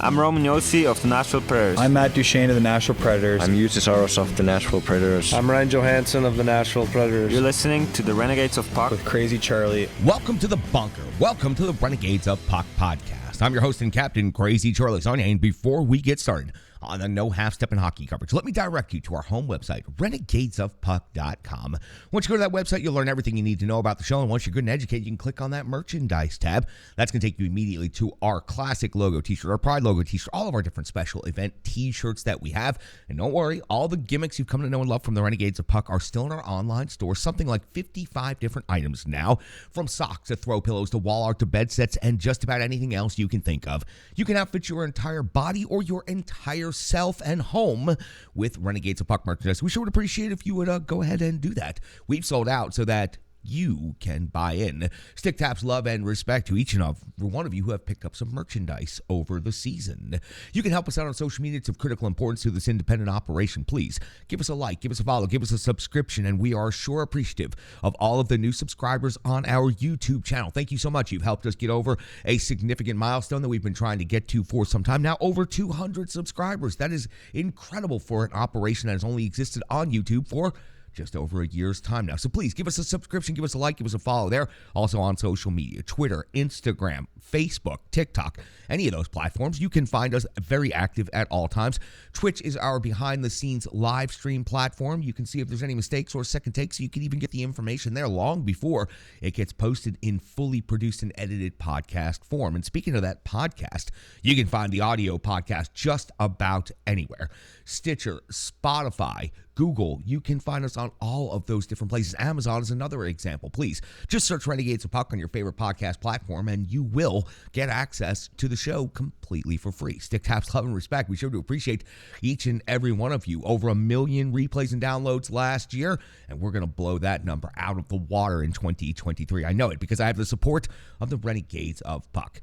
I'm Roman Yossi of the Nashville Predators. I'm Matt Duchesne of the Nashville Predators. I'm Justus Aros of the Nashville Predators. I'm Ryan Johansson of the Nashville Predators. You're listening to the Renegades of Puck with Crazy Charlie. Welcome to the bunker. Welcome to the Renegades of Puck podcast. I'm your host and captain, Crazy Charlie Saunier, and before we get started on the No Half Step in Hockey coverage, let me direct you to our home website, renegadesofpuck.com. Once you go to that website, you'll learn everything you need to know about the show, and once you're good and educated, you can click on that merchandise tab. That's going to take you immediately to our classic logo t-shirt, our Pride logo t-shirt, all of our different special event t-shirts that we have. And don't worry, all the gimmicks you've come to know and love from the Renegades of Puck are still in our online store, something like 55 different items now, from socks to throw pillows to wall art to bed sets and just about anything else you can think of. You can outfit your entire body or your entire self and home with Renegades of Puck merchandise. We sure would appreciate if you would go ahead and do that. We've sold out so that you can buy in. Stick taps, love, and respect to each and every one of you who have picked up some merchandise over the season. You can help us out on social media. It's of critical importance to this independent operation. Please give us a like, give us a follow, give us a subscription, and we are sure appreciative of all of the new subscribers on our YouTube channel. Thank you so much. You've helped us get over a significant milestone that we've been trying to get to for some time now. Over 200 subscribers. That is incredible for an operation that has only existed on YouTube for just over a year's time now. So please give us a subscription, give us a like, give us a follow there. Also on social media, Twitter, Instagram, Facebook, TikTok, any of those platforms. You can find us very active at all times. Twitch is our behind-the-scenes live stream platform. You can see if there's any mistakes or second takes. You can even get the information there long before it gets posted in fully produced and edited podcast form. And speaking of that podcast, you can find the audio podcast just about anywhere. Stitcher, Spotify, Google, you can find us on all of those different places. Amazon is another example. Please just search Renegades of Puck on your favorite podcast platform and you will get access to the show completely for free. Stick taps, love, and respect. We sure do appreciate each and every one of you. Over 1 million replays and downloads last year, and we're going to blow that number out of the water in 2023. I know it because I have the support of the Renegades of Puck.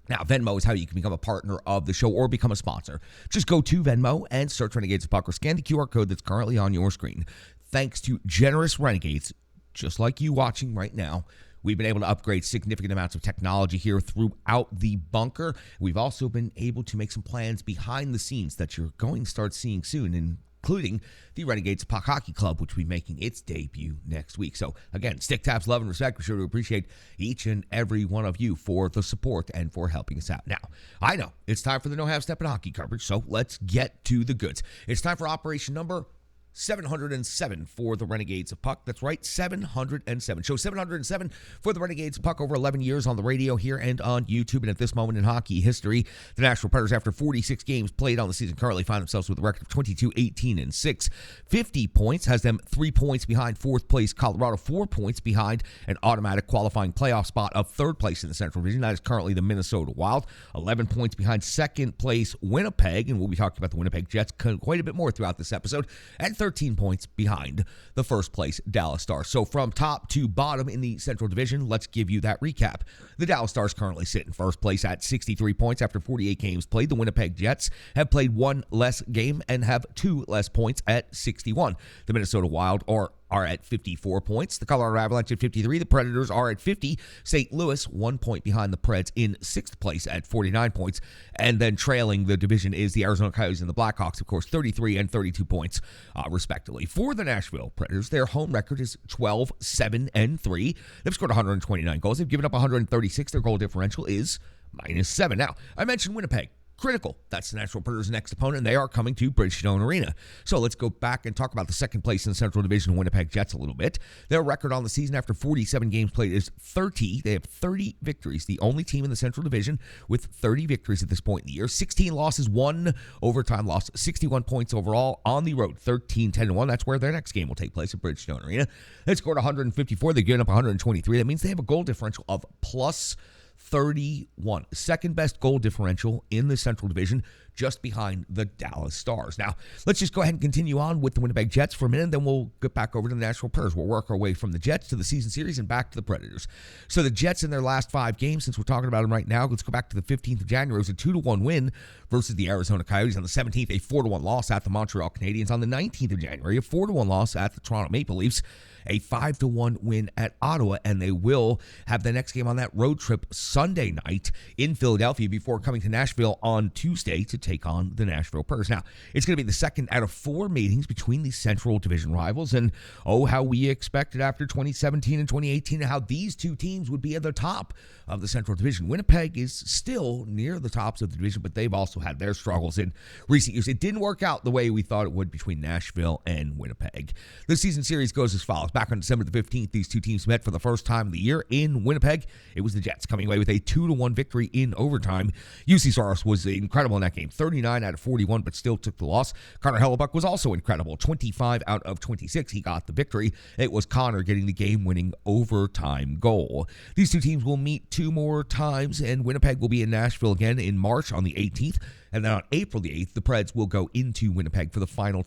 Now, Venmo is how you can become a partner of the show or become a sponsor. Just go to Venmo and search Renegades of Puck or scan the QR code that's currently on your screen. Thanks to generous Renegades, just like you watching right now, we've been able to upgrade significant amounts of technology here throughout the bunker. We've also been able to make some plans behind the scenes that you're going to start seeing soon, including the Renegades Puck Hockey Club, which will be making its debut next week. So, again, stick taps, love, and respect. We sure to appreciate each and every one of you for the support and for helping us out. Now, I know it's time for the No Half Step in Hockey coverage, so let's get to the goods. It's time for operation number 707 for the Renegades of Puck. That's right, 707. Show 707 for the Renegades of Puck, over 11 years on the radio here and on YouTube. And at this moment in hockey history, the Nashville Predators, after 46 games played on the season, currently find themselves with a record of 22-18-6. 50 points, has them 3 points behind fourth place Colorado, 4 points behind an automatic qualifying playoff spot of third place in the Central Division. That is currently the Minnesota Wild. 11 points behind second place Winnipeg, and we'll be talking about the Winnipeg Jets quite a bit more throughout this episode, and 13 points behind the first place Dallas Stars. So from top to bottom in the Central Division, let's give you that recap. The Dallas Stars currently sit in first place at 63 points after 48 games played. The Winnipeg Jets have played one less game and have 2 less points at 61. The Minnesota Wild are at 54 points. The Colorado Avalanche at 53. The Predators are at 50. St. Louis, 1 point behind the Preds in 6th place at 49 points. And then trailing the division is the Arizona Coyotes and the Blackhawks, of course, 33 and 32 points, respectively. For the Nashville Predators, their home record is 12-7-3. They've scored 129 goals. They've given up 136. Their goal differential is -7. Now, I mentioned Winnipeg. Critical. That's the Nashville Predators' next opponent, and they are coming to Bridgestone Arena. So let's go back and talk about the second place in the Central Division, Winnipeg Jets, a little bit. Their record on the season after 47 games played is 30. They have 30 victories. The only team in the Central Division with 30 victories at this point in the year. 16 losses, 1 overtime loss, 61 points overall on the road, 13-10-1. That's where their next game will take place at Bridgestone Arena. They scored 154. They've given up 123. That means they have a goal differential of plus 31. Second best goal differential in the Central Division just behind the Dallas Stars. Now, let's just go ahead and continue on with the Winnipeg Jets for a minute, then we'll get back over to the Nashville Predators. We'll work our way from the Jets to the season series and back to the Predators. So the Jets in their last 5 games, since we're talking about them right now, let's go back to the 15th of January. It was a 2-1 win versus the Arizona Coyotes. On the 17th, a 4-1 loss at the Montreal Canadiens. On the 19th of January, a 4-1 loss at the Toronto Maple Leafs. A 5-1 win at Ottawa, and they will have the next game on that road trip Sunday night in Philadelphia before coming to Nashville on Tuesday to take on the Nashville Predators. Now, it's going to be the second out of 4 meetings between these Central Division rivals, and how we expected after 2017 and 2018 how these two teams would be at the top of the Central Division. Winnipeg is still near the tops of the division, but they've also had their struggles in recent years. It didn't work out the way we thought it would between Nashville and Winnipeg. The season series goes as follows. Back on December the 15th, these two teams met for the first time of the year in Winnipeg. It was the Jets coming away with a 2-1 victory in overtime. UC Saros was incredible in that game, 39 out of 41, but still took the loss. Connor Hellebuck was also incredible, 25 out of 26. He got the victory. It was Connor getting the game-winning overtime goal. These two teams will meet 2 more times, and Winnipeg will be in Nashville again in March on the 18th. And then on April the 8th, the Preds will go into Winnipeg for the final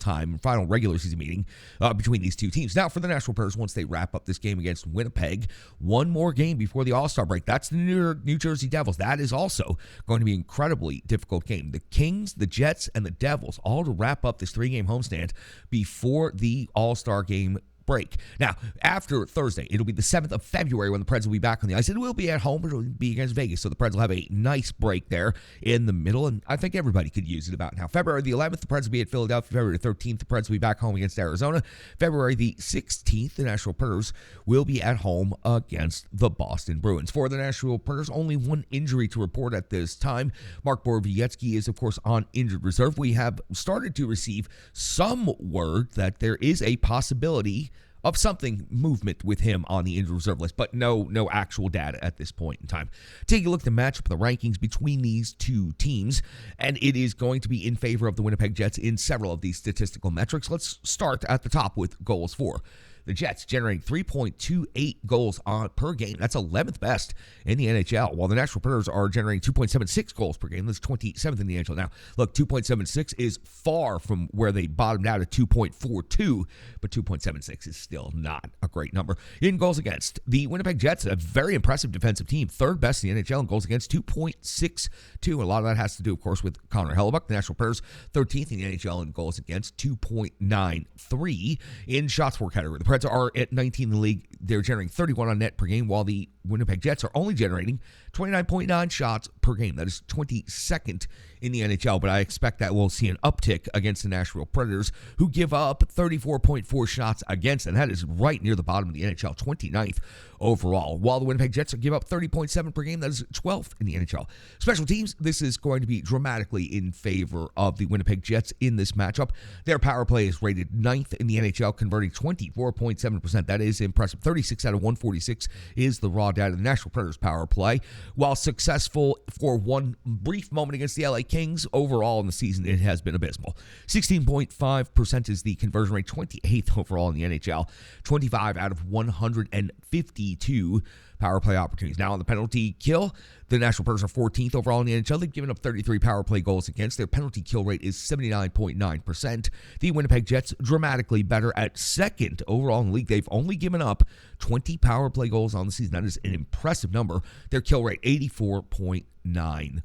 regular season meeting between these two teams. Now, for the Nashville Predators, once they wrap up this game against Winnipeg, one more game before the All-Star break. That's the New Jersey Devils. That is also going to be an incredibly difficult game. The Kings, the Jets, and the Devils all to wrap up this 3-game homestand before the All-Star game break. Now, after Thursday, it'll be the 7th of February when the Preds will be back on the ice. It will be at home, but it'll be against Vegas, so the Preds will have a nice break there in the middle, and I think everybody could use it about now. February the 11th, the Preds will be at Philadelphia. February 13th, the Preds will be back home against Arizona. February the 16th, the Nashville Predators will be at home against the Boston Bruins. For the Nashville Predators, only one injury to report at this time. Mark Borowiecki is, of course, on injured reserve. We have started to receive some word that there is a possibility of something movement with him on the injured reserve list, but no actual data at this point in time. Take a look at the matchup of the rankings between these two teams, and it is going to be in favor of the Winnipeg Jets in several of these statistical metrics. Let's start at the top with goals for. The Jets generating 3.28 goals per game. That's 11th best in the NHL, while the Nashville Predators are generating 2.76 goals per game. That's 27th in the NHL. Now, look, 2.76 is far from where they bottomed out at 2.42, but 2.76 is still not a great number. In goals against, the Winnipeg Jets, a very impressive defensive team, 3rd best in the NHL in goals against, 2.62. A lot of that has to do, of course, with Connor Hellebuck. The Nashville Predators, 13th in the NHL in goals against, 2.93. In shots for category, the Preds are at 19 in the league. They're generating 31 on net per game, while the Winnipeg Jets are only generating 29.9 shots per game. That is 22nd in the NHL, but I expect that we'll see an uptick against the Nashville Predators, who give up 34.4 shots against, and that is right near the bottom of the NHL, 29th overall. While the Winnipeg Jets give up 30.7 per game, that is 12th in the NHL. Special teams, this is going to be dramatically in favor of the Winnipeg Jets in this matchup. Their power play is rated 9th in the NHL, converting 24.7%. That is impressive. 36 out of 146 is the raw data. The Nashville Predators power play, while successful for one brief moment against the LA Kings, overall in the season it has been abysmal. 16.5% is the conversion rate, 28th overall in the NHL, 25 out of 152 power play opportunities. Now on the penalty kill, the Nashville Predators are 14th overall in the NHL. They've given up 33 power play goals against. Their penalty kill rate is 79.9%. The Winnipeg Jets dramatically better at 2nd overall in the league. They've only given up 20 power play goals on the season. That is an impressive number. Their kill rate, 84.9%.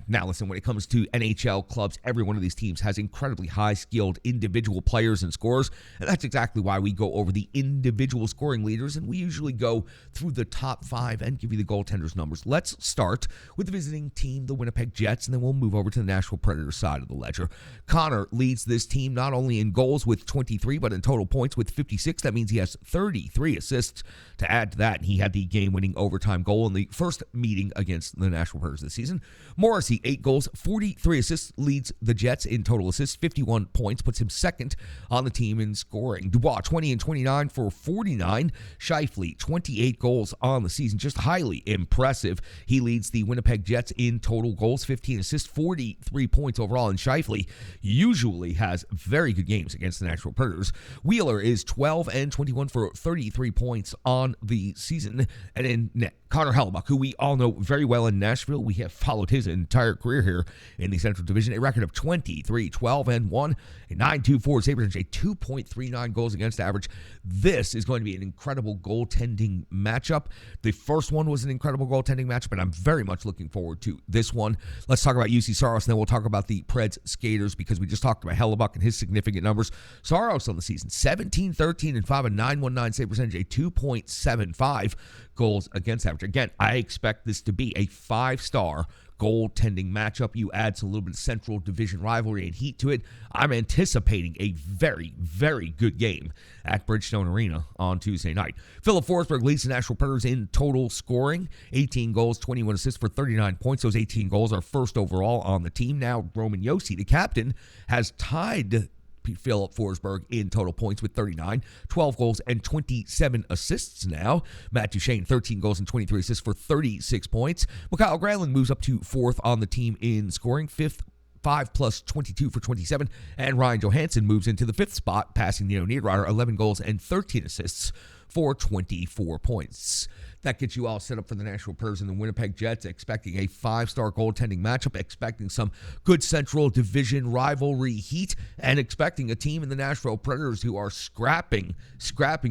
Now, listen, when it comes to NHL clubs, every one of these teams has incredibly high-skilled individual players and scorers, and that's exactly why we go over the individual scoring leaders, and we usually go through the top 5 and give you the goaltenders' numbers. Let's start with the visiting team, the Winnipeg Jets, and then we'll move over to the Nashville Predators side of the ledger. Connor leads this team not only in goals with 23, but in total points with 56. That means he has 33 assists to add to that, and he had the game-winning overtime goal in the first meeting against the Nashville Predators this season. Morrissey, 8 goals, 43 assists, leads the Jets in total assists, 51 points, puts him 2nd on the team in scoring. Dubois, 20 and 29 for 49. Scheifele, 28 goals on the season, just highly impressive. He leads the Winnipeg Jets in total goals, 15 assists, 43 points overall, and Scheifele usually has very good games against the Nashville Predators. Wheeler is 12 and 21 for 33 points on the season, and in net, Connor Hellebuck, who we all know very well in Nashville. We have followed his entire career here in the Central Division. A record of 23, 12, and 1, a 9.24 save percentage, a 2.39 goals against average. This is going to be an incredible goaltending matchup. The first one was an incredible goaltending matchup, and I'm very much looking forward to this one. Let's talk about UC Saros, and then we'll talk about the Preds skaters, because we just talked about Hellebuck and his significant numbers. Saros on the season, 17, 13, and 5, a 9.19 save percentage, a 2.75 goals against average. Again, I expect this to be a 5-star goaltending matchup. You add a little bit of Central Division rivalry and heat to it. I'm anticipating a very, very good game at Bridgestone Arena on Tuesday night. Philip Forsberg leads the Nashville Predators in total scoring, 18 goals, 21 assists for 39 points. Those 18 goals are first overall on the team. Now, Roman Josi, the captain, has tied Philip Forsberg in total points with 39, 12 goals and 27 assists now. Matt Duchene, 13 goals and 23 assists for 36 points. Mikael Granlund moves up to 4th on the team in scoring, 5th, 5 plus 22 for 27. And Ryan Johansson moves into the 5th spot, passing Nino Niederreiter, 11 goals and 13 assists for 24 points. That gets you all set up for the Nashville Predators and the Winnipeg Jets, expecting a 5-star goaltending matchup, expecting some good Central Division rivalry heat, and expecting a team in the Nashville Predators who are scrapping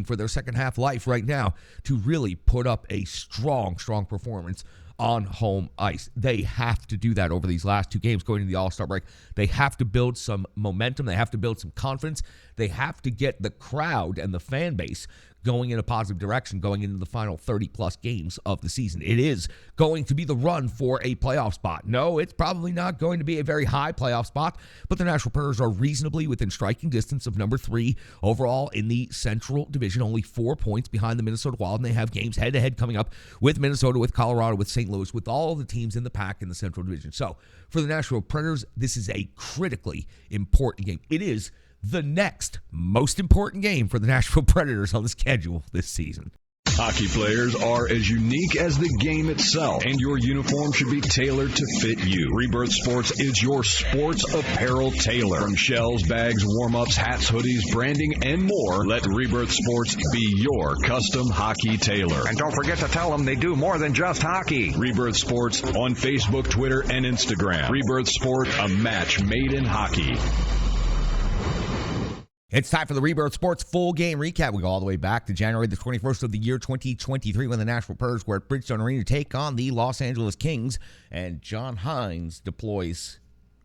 for their second half life right now to really put up a strong performance on home ice. They have to do that over these last 2 games going into the All-Star break. They have to build some momentum. They have to build some confidence. They have to get the crowd and the fan base going in a positive direction going into the final 30-plus games of the season. It is going to be the run for a playoff spot. No, it's probably not going to be a very high playoff spot, but the Nashville Predators are reasonably within striking distance of number 3 overall in the Central Division, only 4 points behind the Minnesota Wild, and they have games head-to-head coming up with Minnesota, with Colorado, with St. Louis, with all the teams in the pack in the Central Division. So for the Nashville Predators, this is a critically important game. It is the next most important game for the Nashville Predators on the schedule this season. Hockey players are as unique as the game itself, and your uniform should be tailored to fit you. Rebirth Sports is your sports apparel tailor. From shells, bags, warm-ups, hats, hoodies, branding, and more, let Rebirth Sports be your custom hockey tailor. And don't forget to tell them they do more than just hockey. Rebirth Sports on Facebook, Twitter, and Instagram. Rebirth Sport, a match made in hockey. It's time for the Rebirth Sports full game recap. We go all the way back to January the 21st of the year 2023 when the Nashville Predators were at Bridgestone Arena to take on the Los Angeles Kings, and John Hines deploys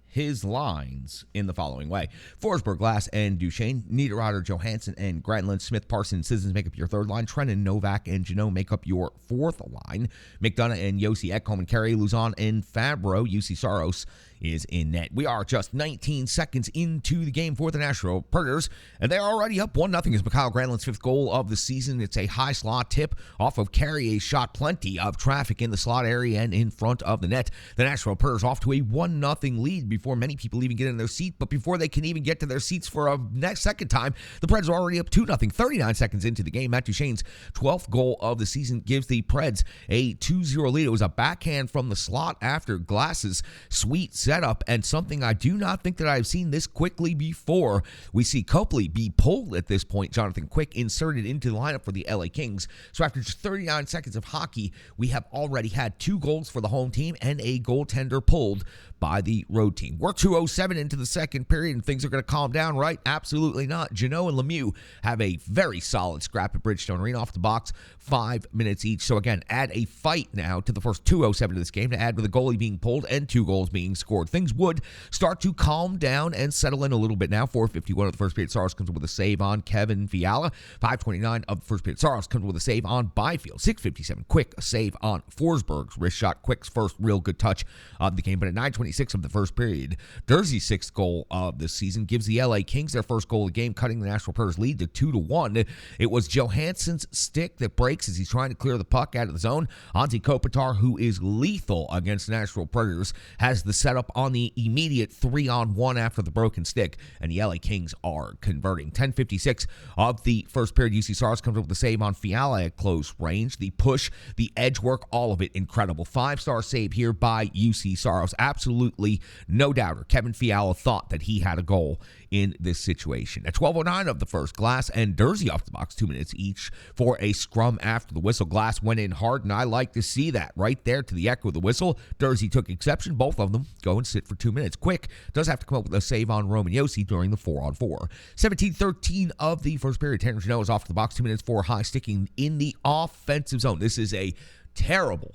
his lines in the following way. Forsberg, Glass, and Duchene. Niederreiter, Johansson, and Granlund. Smith, Parsons, Sissons make up your 3rd line. Trennan, Novak, and Janot make up your 4th line. McDonough and Josi, Ekholm and Carey, Luzon and Fabro. UC Saros is in net. We are just 19 seconds into the game for the Nashville Predators, and they're already up 1-0 as Mikael Granlund's 5th goal of the season. It's a high slot tip off of Carey, a shot, plenty of traffic in the slot area and in front of the net. The Nashville Predators off to a 1-0 lead before many people even get in their seat, but before they can even get to their seats for a second time, the Preds are already up 2-0, 39 seconds into the game. Matt Duchene's 12th goal of the season gives the Preds a 2-0 lead. It was a backhand from the slot after Glass's sweet setup, and something I do not think that I've seen this quickly before. We see Copley be pulled at this point. Jonathan Quick inserted into the lineup for the LA Kings. So after just 39 seconds of hockey, we have already had 2 goals for the home team and a goaltender pulled by the road team. We're 2:07 into the second period, and things are going to calm down, right? Absolutely not. Janot and Lemieux have a very solid scrap at Bridgestone Arena off the box, 5 minutes each. So again, add a fight now to the first 2:07 of this game to add with a goalie being pulled and 2 goals being scored. Things would start to calm down and settle in a little bit now. 4:51 of the first period, Saros comes with a save on Kevin Fiala. 5:29 of the first period, Saros comes with a save on Byfield. 6:57, Quick, a save on Forsberg's wrist shot. Quick's first real good touch of the game. But at 9:26 of the first period, Durzi's 6th goal of the season gives the LA Kings their first goal of the game, cutting the Nashville Predators lead to 2-1. It was Johansson's stick that breaks as he's trying to clear the puck out of the zone. Antti Kopitar, who is lethal against Nashville Predators, has the setup on the immediate 3-on-1 after the broken stick, and the LA Kings are converting. 10:56 of the first period, UC Saros comes up with a save on Fiala at close range. The push, the edge work, all of it incredible. 5-star save here by UC Saros. Absolutely no doubter. Kevin Fiala thought that he had a goal in this situation. At 12:09 of the first, Glass and Dursey off the box, 2 minutes each for a scrum after the whistle. Glass went in hard, and I like to see that right there to the echo of the whistle. Dursey took exception. Both of them go and sit for 2 minutes. Quick does have to come up with a save on Roman Josi during the 4-on-4. 17:13 of the first period. Tanner Jeannot is off the box, 2 minutes for high sticking in the offensive zone. This is a terrible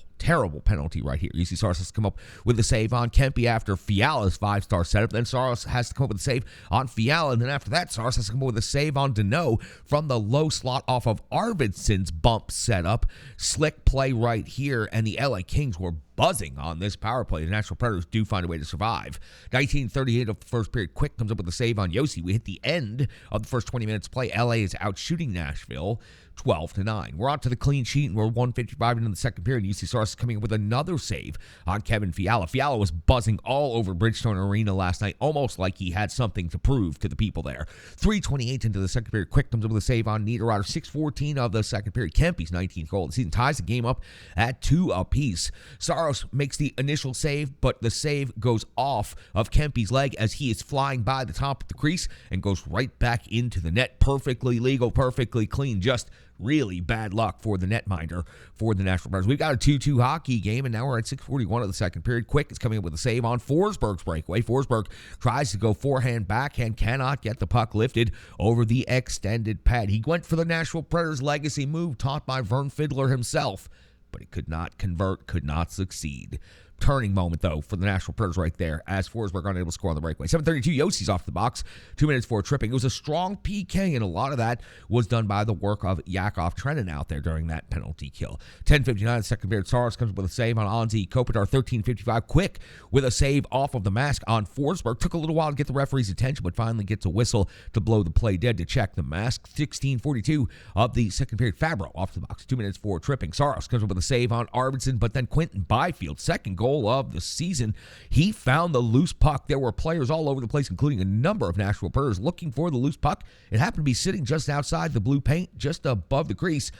penalty right here. UC Saros has to come up with a save on Kempe after Fiala's 5-star setup. Then Saros has to come up with a save on Fiala. And then after that, Saros has to come up with a save on Deneau from the low slot off of Arvidsson's bump setup. Slick play right here, and the LA Kings were buzzing on this power play. The Nashville Predators do find a way to survive. 19:38 of the first period. Quick comes up with a save on Josi. We hit the end of the first 20 minutes play. LA is out shooting Nashville 12-9. We're on to the clean sheet, and we're 1:55 into the second period. UC Saros is coming up with another save on Kevin Fiala. Fiala was buzzing all over Bridgestone Arena last night, almost like he had something to prove to the people there. 3:28 into the second period. Quick comes up with a save on Niederreiter. 6:14 of the second period. Kempe's 19th goal of the season ties the game up at 2 apiece. Saros makes the initial save, but the save goes off of Kempe's leg as he is flying by the top of the crease and goes right back into the net. Perfectly legal, perfectly clean, just really bad luck for the netminder for the Nashville Predators. We've got a 2-2 hockey game, and now we're at 6:41 of the second period. Quick is coming up with a save on Forsberg's breakaway. Forsberg tries to go forehand, backhand, cannot get the puck lifted over the extended pad. He went for the Nashville Predators legacy move taught by Vern Fiddler himself, but he could not convert, could not succeed. Turning moment, though, for the Nashville Predators right there as Forsberg unable to score on the breakaway. 7:32, Josi's off the box, 2 minutes for tripping. It was a strong PK, and a lot of that was done by the work of Yakov Trenin out there during that penalty kill. 10:59, second period. Saros comes with a save on Anze Kopitar. 13:55, Quick with a save off of the mask on Forsberg. Took a little while to get the referee's attention, but finally gets a whistle to blow the play dead to check the mask. 16:42 of the second period. Fabro off the box, 2 minutes for tripping. Saros comes with a save on Arvidsson, but then Quinton Byfield, second goal of the season. He found the loose puck. There were players all over the place, including a number of Nashville Predators looking for the loose puck. It happened to be sitting just outside the blue paint, just above the crease.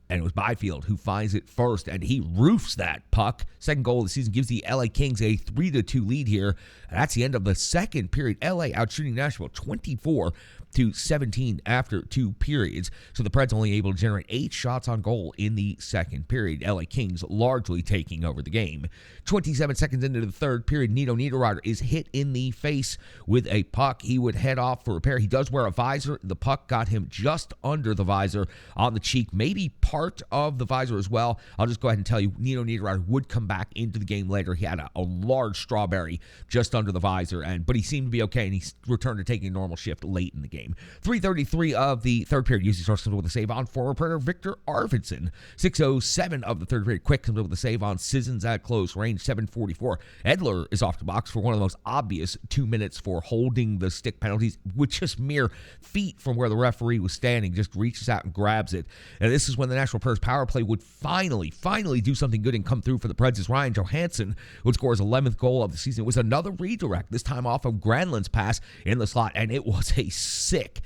And it was Byfield who finds it first, and he roofs that puck. Second goal of the season gives the LA Kings a 3-2 lead here. And that's the end of the second period. LA outshooting Nashville 24-17 after 2 periods. So the Preds only able to generate 8 shots on goal in the second period. LA Kings largely taking over the game. 27 seconds into the third period, Nino Niederreiter is hit in the face with a puck. He would head off for repair. He does wear a visor. The puck got him just under the visor on the cheek, maybe part of the visor as well. I'll just go ahead and tell you, Nino Niederreiter would come back into the game later. He had a large strawberry just under the visor, but he seemed to be okay, and he returned to taking a normal shift late in the game. 3:33 of the third period. UC Saros comes with a save on former Predator Victor Arvidsson. 6:07 of the third period. Quick comes up with a save on Sissons at close range. 7:44. Edler is off the box for one of the most obvious 2 minutes for holding the stick penalties with just mere feet from where the referee was standing. Just reaches out and grabs it. And this is when the Nashville Predators power play would finally do something good and come through for the Preds as Ryan Johansson would score his 11th goal of the season. It was another redirect, this time off of Granlund's pass in the slot, and it was a sick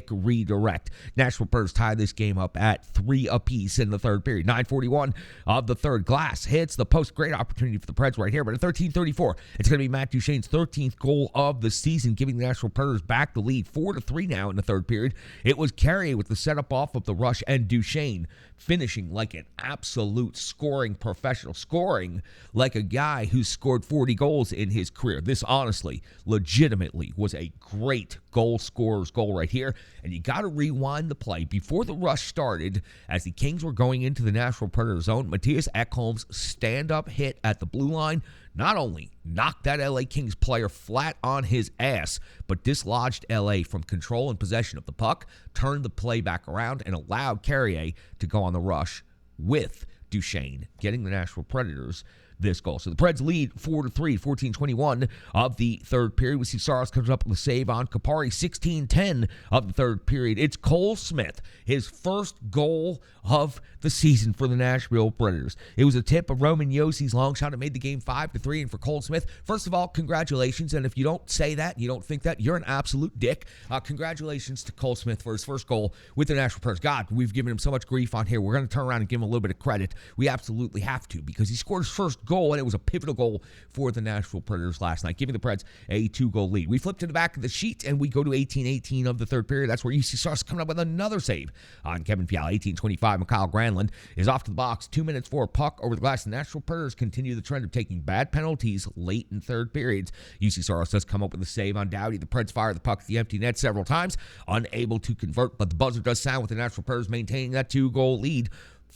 redirect. Nashville Predators tie this game up at 3 apiece in the third period. 9:41 of the third. Glass hits the post. Great opportunity for the Preds right here, but at 13:34, it's going to be Matt Duchene's 13th goal of the season, giving the Nashville Predators back the lead. 4-3 now in the third period. It was Carrier with the setup off of the rush, and Duchene finishing like an absolute scoring professional, scoring like a guy who's scored 40 goals in his career. This honestly, legitimately was a great goal scorer's goal right here, and you got to rewind the play. Before the rush started, as the Kings were going into the Nashville Predator zone, Matthias Ekholm's stand-up hit at the blue line not only knocked that LA Kings player flat on his ass, but dislodged LA from control and possession of the puck, turned the play back around, and allowed Carrier to go on the rush with Duchene, getting the Nashville Predators this goal. So the Preds lead 4-3, 14:21 of the third period. We see Saros comes up with a save on Kapari. 16:10 of the third period. It's Cole Smith, his first goal of the season for the Nashville Predators. It was a tip of Roman Josi's long shot. It made the game 5-3. And for Cole Smith, first of all, congratulations. And if you don't say that, you don't think that, you're an absolute dick. Congratulations to Cole Smith for his first goal with the Nashville Predators. God, we've given him so much grief on here. We're going to turn around and give him a little bit of credit. We absolutely have to, because he scored his first goal, and it was a pivotal goal for the Nashville Predators last night, giving the Preds a 2-goal lead. We flip to the back of the sheet, and we go to 18-18 of the third period. That's where UC Saros coming up with another save on Kevin Fiala. 18-25, Mikhail Granlund is off to the box. 2 minutes for a puck over the glass. The Nashville Predators continue the trend of taking bad penalties late in third periods. UC Saros does come up with a save on Dowdy. The Preds fire the puck at the empty net several times, unable to convert, but the buzzer does sound with the Nashville Predators maintaining that 2-goal lead.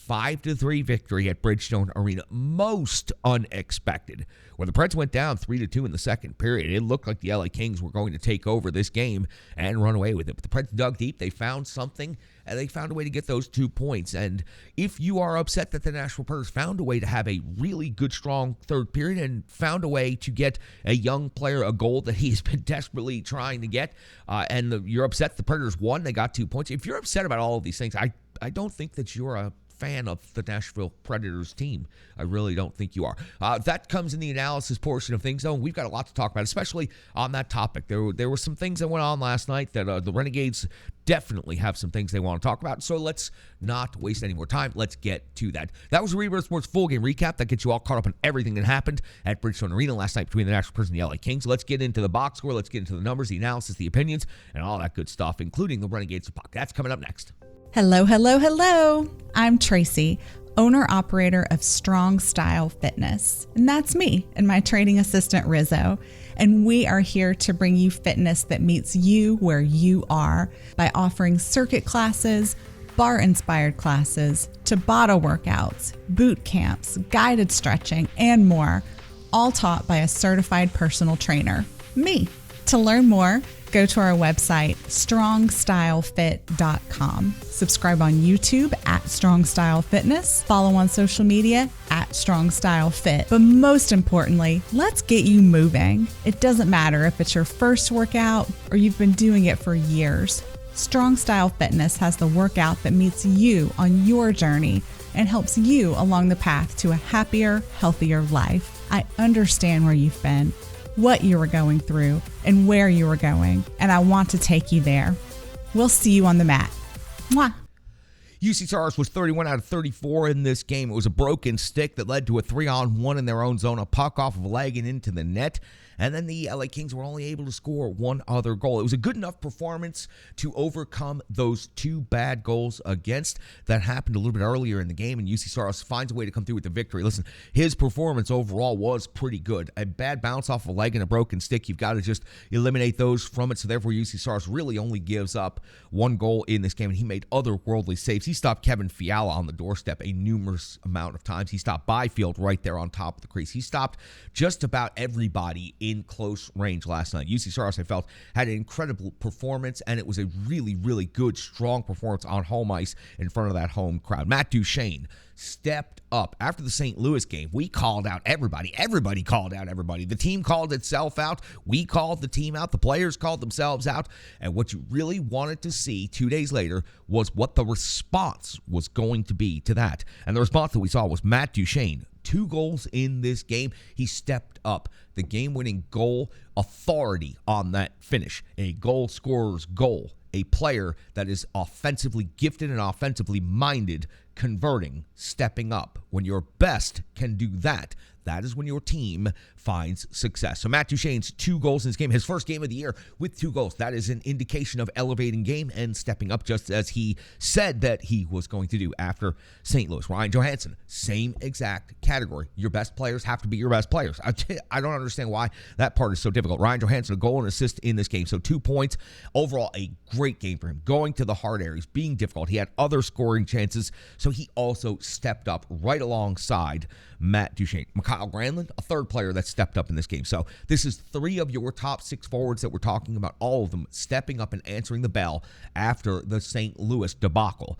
5-3 victory at Bridgestone Arena. Most unexpected. When the Preds went down 3-2 in the second period, it looked like the LA Kings were going to take over this game and run away with it. But the Preds dug deep. They found something, and they found a way to get those 2 points. And if you are upset that the Nashville Predators found a way to have a really good, strong third period and found a way to get a young player a goal that he's been desperately trying to get, you're upset the Predators won, they got 2 points. If you're upset about all of these things, I don't think that you're a fan of the Nashville Predators team. I really don't think you are. That comes in the analysis portion of things, though, and we've got a lot to talk about, especially on that topic. There were some things that went on last night that the Renegades definitely have some things they want to talk about, so let's not waste any more time. Let's get to that. That was a Rebirth Sports full game recap that gets you all caught up on everything that happened at Bridgestone Arena last night between the Nashville Predators and the LA Kings. Let's get into the box score. Let's get into the numbers, the analysis, the opinions, and all that good stuff, including the Renegades of Puck. That's coming up next. Hello, hello, hello. I'm Tracy, owner-operator of Strong Style Fitness. And that's me and my training assistant, Rizzo. And we are here to bring you fitness that meets you where you are by offering circuit classes, bar-inspired classes, Tabata workouts, boot camps, guided stretching, and more, all taught by a certified personal trainer, me. To learn more, go to our website, strongstylefit.com. Subscribe on YouTube at Strong Style Fitness. Follow on social media at Strong Style Fit. But most importantly, let's get you moving. It doesn't matter if it's your first workout or you've been doing it for years. Strong Style Fitness has the workout that meets you on your journey and helps you along the path to a happier, healthier life. I understand where you've been, what you were going through, and where you were going, and I want to take you there. We'll see you on the mat. Mwah. UC Saros was 31 out of 34 in this game. It was a broken stick that led to a 3-on-1 in their own zone, a puck off of a leg and into the net. And then the LA Kings were only able to score one other goal. It was a good enough performance to overcome those 2 bad goals against that happened a little bit earlier in the game, and UC Saros finds a way to come through with the victory. Listen, his performance overall was pretty good. A bad bounce off a leg and a broken stick, you've got to just eliminate those from it, so therefore UC Saros really only gives up 1 goal in this game, and he made otherworldly saves. He stopped Kevin Fiala on the doorstep a numerous amount of times. He stopped Byfield right there on top of the crease. He stopped just about everybody in close range last night. UC Saros, I felt, had an incredible performance, and it was a really, really good, strong performance on home ice in front of that home crowd. Matt Duchene stepped up. After the St. Louis game, we called out everybody. Everybody called out everybody. The team called itself out. We called the team out. The players called themselves out. And what you really wanted to see 2 days later was what the response was going to be to that. And the response that we saw was Matt Duchene. 2 goals in this game. He stepped up. The game-winning goal, authority on that finish. A goal scorer's goal. A player that is offensively gifted and offensively minded, converting, stepping up. When your best can do that, that is when your team finds success. So Matt Duchene's 2 goals in this game, his first game of the year with 2 goals. That is an indication of elevating game and stepping up, just as he said that he was going to do after St. Louis. Ryan Johansson, same exact category. Your best players have to be your best players. I don't understand why that part is so difficult. Ryan Johansson, a goal and assist in this game. So 2 points. Overall, a great game for him. Going to the hard areas, being difficult. He had other scoring chances, so he also stepped up right alongside Matt Duchene. Mikhail Granlund, a third player that stepped up in this game. So this is 3 of your top 6 forwards that we're talking about, all of them stepping up and answering the bell after the St. Louis debacle.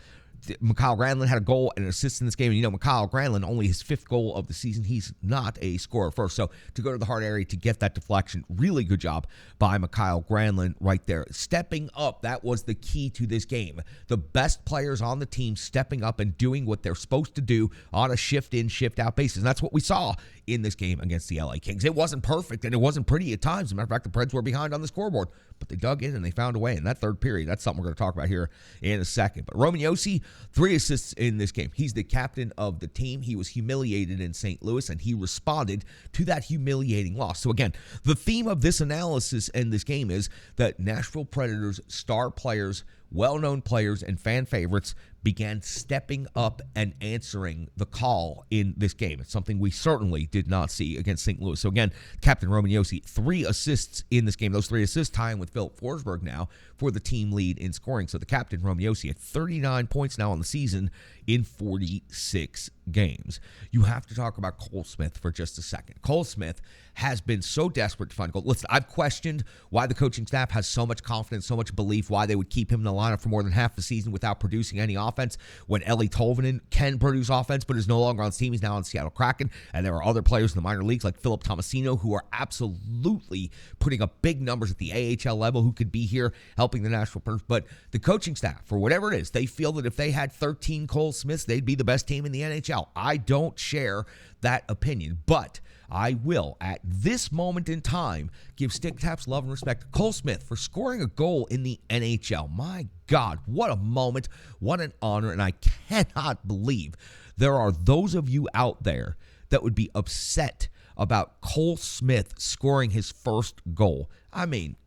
Mikhail Granlund had a goal and an assist in this game. And you know, Mikhail Granlund, only his 5th goal of the season. He's not a scorer first. So to go to the hard area to get that deflection, really good job by Mikhail Granlund right there. Stepping up, that was the key to this game. The best players on the team stepping up and doing what they're supposed to do on a shift-in, shift-out basis. And that's what we saw in this game against the LA Kings. It wasn't perfect and it wasn't pretty at times. As a matter of fact, the Preds were behind on the scoreboard, but they dug in and they found a way. In that third period, that's something we're going to talk about here in a second. But Roman Josi 3 assists in this game. He's the captain of the team. He was humiliated in St. Louis, and he responded to that humiliating loss. So again, the theme of this analysis and this game is that Nashville Predators star players, well-known players, and fan favorites began stepping up and answering the call in this game. It's something we certainly did not see against St. Louis. So again, Captain Roman Josi, 3 assists in this game. Those 3 assists tying with Philip Forsberg now for the team lead in scoring. So the Captain Roman Josi at 39 points now on the season in 46 games. You have to talk about Cole Smith for just a second. Cole Smith has been so desperate to find goal. Listen, I've questioned why the coaching staff has so much confidence, so much belief, why they would keep him in the lineup for more than half the season without producing any offense when Eli Tolvanen can produce offense but is no longer on the team. He's now on Seattle Kraken, and there are other players in the minor leagues like Philip Tomasino who are absolutely putting up big numbers at the AHL level who could be here helping the Nashville Predators. But the coaching staff, for whatever it is, they feel that if they had 13 Cole Smiths, they'd be the best team in the NHL. I don't share that opinion, but I will, at this moment in time, give Stick Taps love and respect to Cole Smith for scoring a goal in the NHL. My God, what a moment, what an honor, and I cannot believe there are those of you out there that would be upset about Cole Smith scoring his first goal. I mean,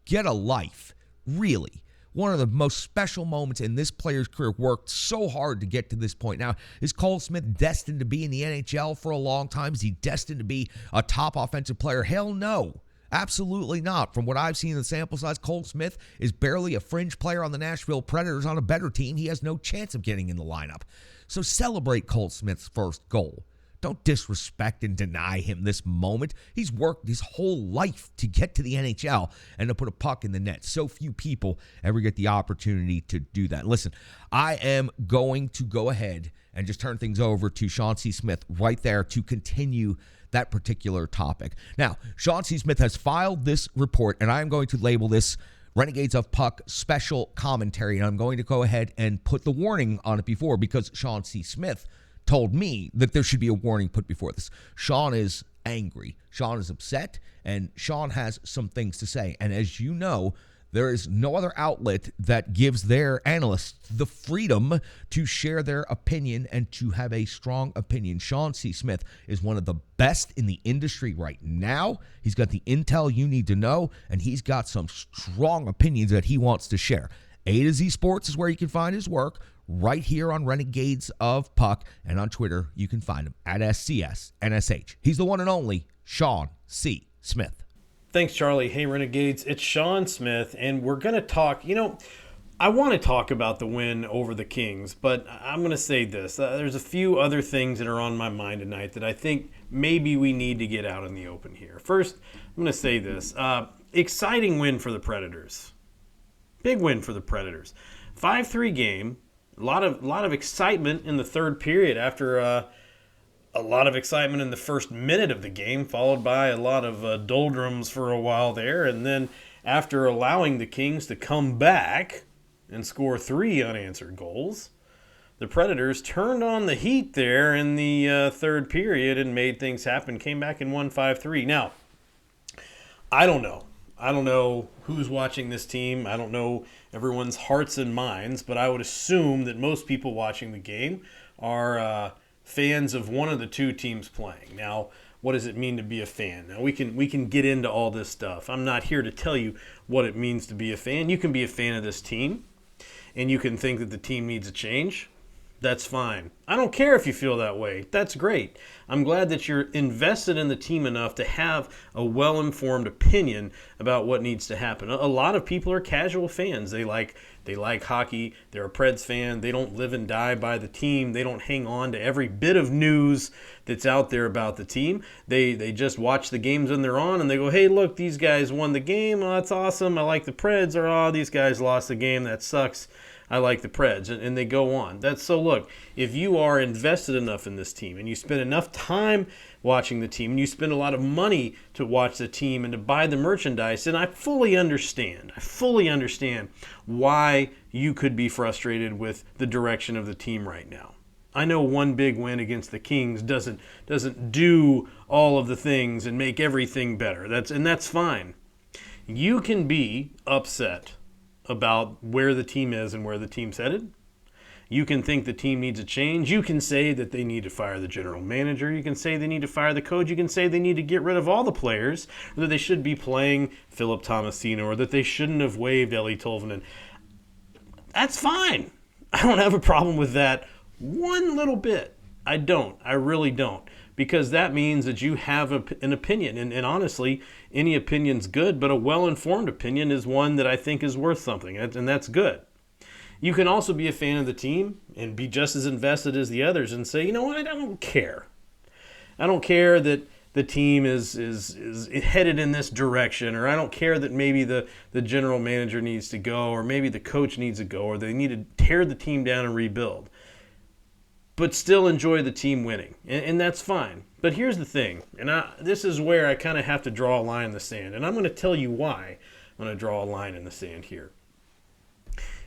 get a life, really. One of the most special moments in this player's career, worked so hard to get to this point. Now, is Cole Smith destined to be in the NHL for a long time? Is he destined to be a top offensive player? Hell no. Absolutely not. From what I've seen in the sample size, Cole Smith is barely a fringe player on the Nashville Predators. On a better team, he has no chance of getting in the lineup. So celebrate Cole Smith's first goal. Don't disrespect and deny him this moment. He's worked his whole life to get to the NHL and to put a puck in the net. So few people ever get the opportunity to do that. Listen, I am going to go ahead and just turn things over to Sean C. Smith right there to continue that particular topic. Now, Sean C. Smith has filed this report, and I am going to label this Renegades of Puck special commentary, and I'm going to go ahead and put the warning on it before, because Sean C. Smith told me that there should be a warning put before this. Sean is angry. Sean is upset, and Sean has some things to say. And as you know, there is no other outlet that gives their analysts the freedom to share their opinion and to have a strong opinion. Sean C. Smith is one of the best in the industry right now. He's got the intel you need to know, and he's got some strong opinions that he wants to share. A to Z Sports is where you can find his work, right here on Renegades of Puck, and on Twitter you can find him at SCSNSH. He's the one and only Sean C. Smith. Thanks, Charlie. Hey, Renegades. It's Sean Smith, and we're going to talk, I want to talk about the win over the Kings, but I'm going to say this. There's a few other things that are on my mind tonight that I think maybe we need to get out in the open here. First, I'm going to say this. Exciting win for the Predators. Big win for the Predators. 5-3 game. A lot of excitement in the third period after a lot of excitement in the first minute of the game, followed by a lot of doldrums for a while there. And then after allowing the Kings to come back and score 3 unanswered goals, the Predators turned on the heat there in the third period and made things happen, came back and won 5-3. Now, I don't know. I don't know who's watching this team. I don't know everyone's hearts and minds, but I would assume that most people watching the game are fans of one of the two teams playing. Now, what does it mean to be a fan? Now, we can get into all this stuff. I'm not here to tell you what it means to be a fan. You can be a fan of this team, and you can think that the team needs a change. That's fine. I don't care if you feel that way. That's great. I'm glad that you're invested in the team enough to have a well-informed opinion about what needs to happen. A lot of people are casual fans. They like hockey. They're a Preds fan. They don't live and die by the team. They don't hang on to every bit of news that's out there about the team. They just watch the games when they're on, and they go, hey, look, these guys won the game. Oh, that's awesome. I like the Preds. Or, oh, these guys lost the game. That sucks. I like the Preds, and they go on. So look, if you are invested enough in this team and you spend enough time watching the team and you spend a lot of money to watch the team and to buy the merchandise, then I fully understand why you could be frustrated with the direction of the team right now. I know one big win against the Kings doesn't do all of the things and make everything better. That's fine. You can be upset about where the team is and where the team's headed. You can think the team needs a change. You can say that they need to fire the general manager. You can say they need to fire the coach. You can say they need to get rid of all the players, or that they should be playing Philip Tomasino, or that they shouldn't have waived Eli Tolvanen. That's fine. I don't have a problem with that one little bit. I don't. I really don't. Because that means that you have an opinion. And honestly, any opinion's good, but a well-informed opinion is one that I think is worth something, and that's good. You can also be a fan of the team and be just as invested as the others and say, you know what, I don't care. I don't care that the team is headed in this direction, or I don't care that maybe the general manager needs to go, or maybe the coach needs to go, or they need to tear the team down and rebuild. But still enjoy the team winning, and that's fine. But here's the thing, and this is where I kind of have to draw a line in the sand, and I'm going to tell you why I'm going to draw a line in the sand here.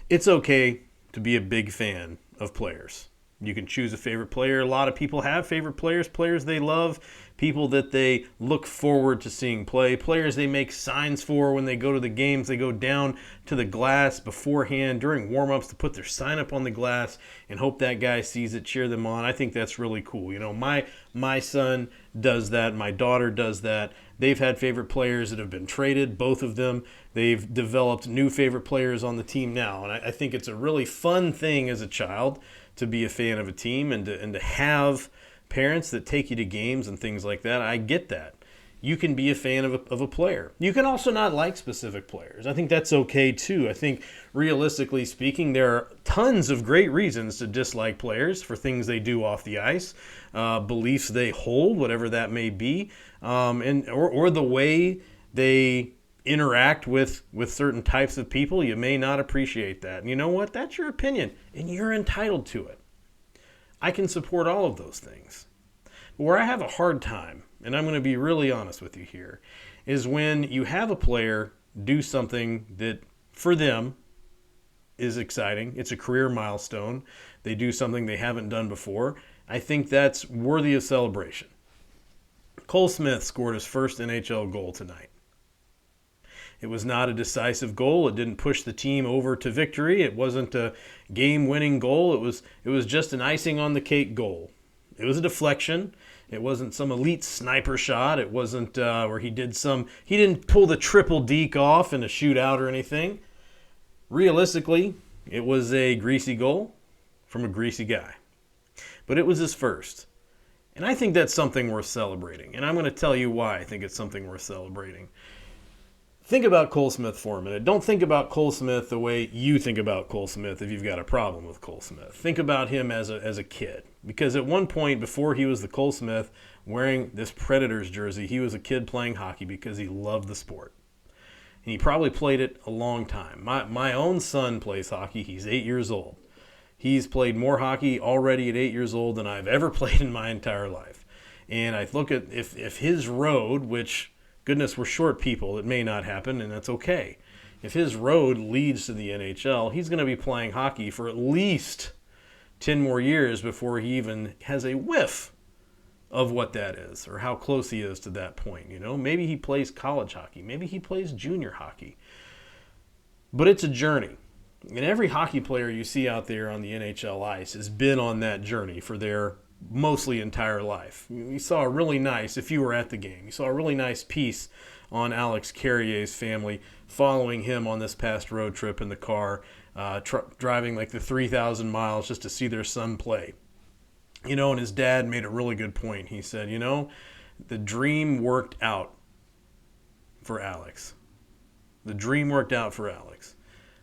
It's okay to be a big fan of players. You can choose a favorite player. A lot of people have favorite players, players they love, people that they look forward to seeing play, players they make signs for when they go to the games. They go down to the glass beforehand during warm-ups to put their sign up on the glass and hope that guy sees it, cheer them on. I think that's really cool. You know, my son does that. My daughter does that. They've had favorite players that have been traded, both of them. They've developed new favorite players on the team now. And I think it's a really fun thing as a child to be a fan of a team and to have parents that take you to games and things like that. I get that. You can be a fan of a player. You can also not like specific players. I think that's okay too. I think realistically speaking, there are tons of great reasons to dislike players for things they do off the ice, beliefs they hold, whatever that may be, or the way they interact with certain types of people. You may not appreciate that. And you know what? That's your opinion, and you're entitled to it. I can support all of those things. But where I have a hard time, and I'm going to be really honest with you here, is when you have a player do something that, for them, is exciting. It's a career milestone. They do something they haven't done before. I think that's worthy of celebration. Cole Smith scored his first NHL goal tonight. It was not a decisive goal. It didn't push the team over to victory. It wasn't a game-winning goal. It was just an icing on the cake goal. It was a deflection. It wasn't some elite sniper shot. It wasn't where he didn't pull the triple deke off in a shootout or anything. Realistically, it was a greasy goal from a greasy guy. But it was his first. And I think that's something worth celebrating. And I'm going to tell you why I think it's something worth celebrating. Think about Cole Smith for a minute. Don't think about Cole Smith the way you think about Cole Smith if you've got a problem with Cole Smith. Think about him as a kid. Because at one point, before he was the Cole Smith wearing this Predators jersey, he was a kid playing hockey because he loved the sport. And he probably played it a long time. My own son plays hockey. He's 8 years old. He's played more hockey already at 8 years old than I've ever played in my entire life. And I look at if his road, which, goodness, we're short people, it may not happen, and that's okay. If his road leads to the NHL, he's going to be playing hockey for at least 10 more years before he even has a whiff of what that is or how close he is to that point. You know, maybe he plays college hockey. Maybe he plays junior hockey. But it's a journey. And every hockey player you see out there on the NHL ice has been on that journey for their mostly entire life. You saw a really nice, if you were at the game, you saw a really nice piece on Alex Carrier's family following him on this past road trip in the car, driving like the 3,000 miles just to see their son play. You know, and his dad made a really good point. He said, you know, the dream worked out for Alex. The dream worked out for Alex.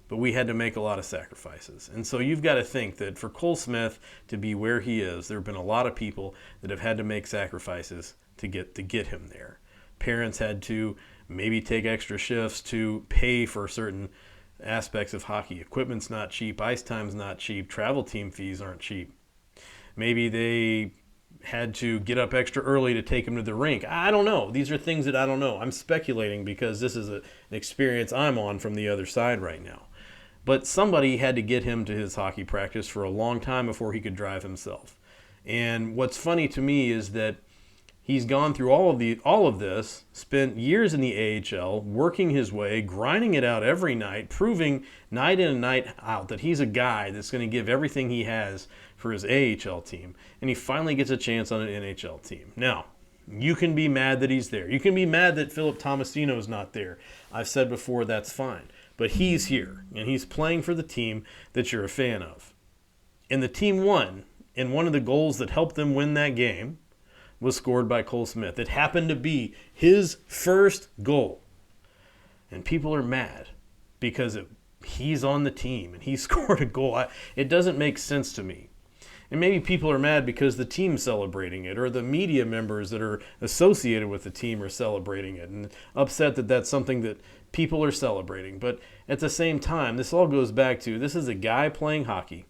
But we had to make a lot of sacrifices. And so you've got to think that for Cole Smith to be where he is, there have been a lot of people that have had to make sacrifices to get him there. Parents had to maybe take extra shifts to pay for certain aspects of hockey. Equipment's not cheap, ice time's not cheap, travel team fees aren't cheap. Maybe they had to get up extra early to take him to the rink. I don't know. These are things that I don't know. I'm speculating because this is an experience I'm on from the other side right now. But somebody had to get him to his hockey practice for a long time before he could drive himself. And what's funny to me is that He's gone through all of this, spent years in the AHL, working his way, grinding it out every night, proving night in and night out that he's a guy that's going to give everything he has for his AHL team. And he finally gets a chance on an NHL team. Now, you can be mad that he's there. You can be mad that Philip Tomasino's not there. I've said before, that's fine. But he's here, and he's playing for the team that you're a fan of. And the team won, and one of the goals that helped them win that game was scored by Cole Smith. It happened to be his first goal. And people are mad because he's on the team and he scored a goal. It doesn't make sense to me. And maybe people are mad because the team's celebrating it, or the media members that are associated with the team are celebrating it, and upset that that's something that people are celebrating. But at the same time, this all goes back to, this is a guy playing hockey.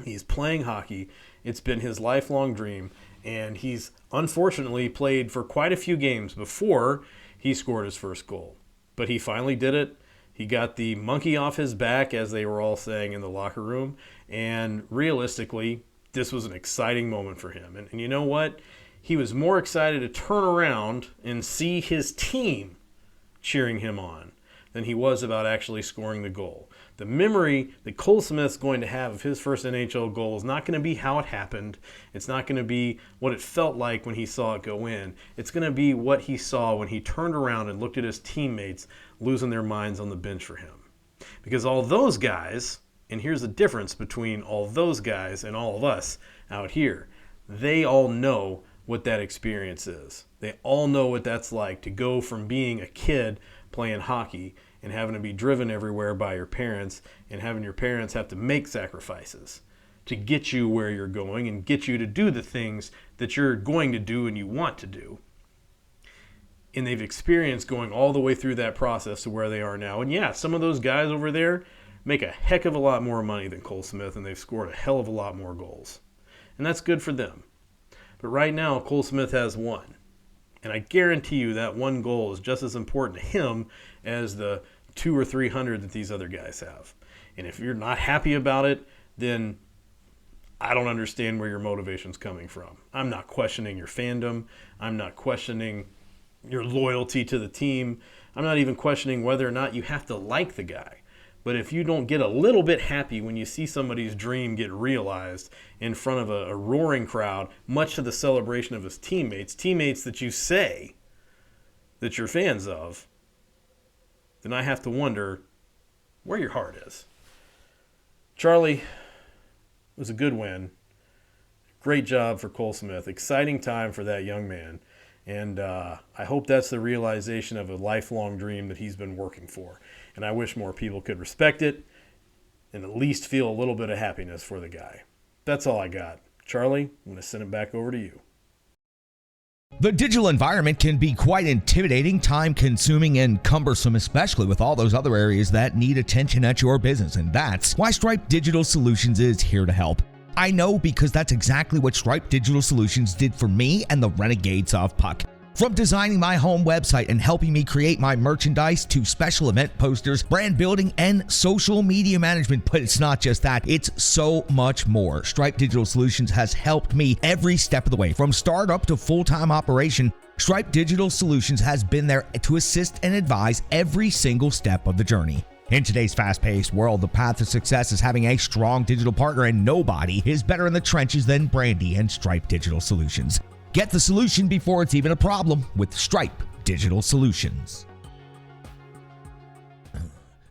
He's playing hockey. It's been his lifelong dream. And he's unfortunately played for quite a few games before he scored his first goal. But he finally did it. He got the monkey off his back, as they were all saying in the locker room. And realistically, this was an exciting moment for him. And you know what? He was more excited to turn around and see his team cheering him on than he was about actually scoring the goal. The memory that Cole Smith's going to have of his first NHL goal is not going to be how it happened. It's not going to be what it felt like when he saw it go in. It's going to be what he saw when he turned around and looked at his teammates losing their minds on the bench for him. Because all those guys, and here's the difference between all those guys and all of us out here, they all know what that experience is. They all know what that's like to go from being a kid playing hockey and having to be driven everywhere by your parents, and having your parents have to make sacrifices to get you where you're going and get you to do the things that you're going to do and you want to do. And they've experienced going all the way through that process to where they are now. And yeah, some of those guys over there make a heck of a lot more money than Cole Smith, and they've scored a hell of a lot more goals. And that's good for them. But right now, Cole Smith has one. And I guarantee you that one goal is just as important to him as the 200 or 300 that these other guys have. And if you're not happy about it, then I don't understand where your motivation's coming from. I'm not questioning your fandom. I'm not questioning your loyalty to the team. I'm not even questioning whether or not you have to like the guy. But if you don't get a little bit happy when you see somebody's dream get realized in front of a roaring crowd, much to the celebration of his teammates that you say that you're fans of, then I have to wonder where your heart is. Charlie, it was a good win. Great job for Cole Smith. Exciting time for that young man. And I hope that's the realization of a lifelong dream that he's been working for. And I wish more people could respect it and at least feel a little bit of happiness for the guy. That's all I got. Charlie, I'm going to send it back over to you. The digital environment can be quite intimidating, time-consuming, and cumbersome, especially with all those other areas that need attention at your business. And that's why Stripe Digital Solutions is here to help. I know, because that's exactly what Stripe Digital Solutions did for me and the Renegades of Puck. From designing my home website and helping me create my merchandise to special event posters, brand building, and social media management. But it's not just that, it's so much more. Stripe Digital Solutions has helped me every step of the way. From startup to full-time operation, Stripe Digital Solutions has been there to assist and advise every single step of the journey. In today's fast-paced world, the path to success is having a strong digital partner, and nobody is better in the trenches than Brandy and Stripe Digital Solutions. Get the solution before it's even a problem with Stripe Digital Solutions.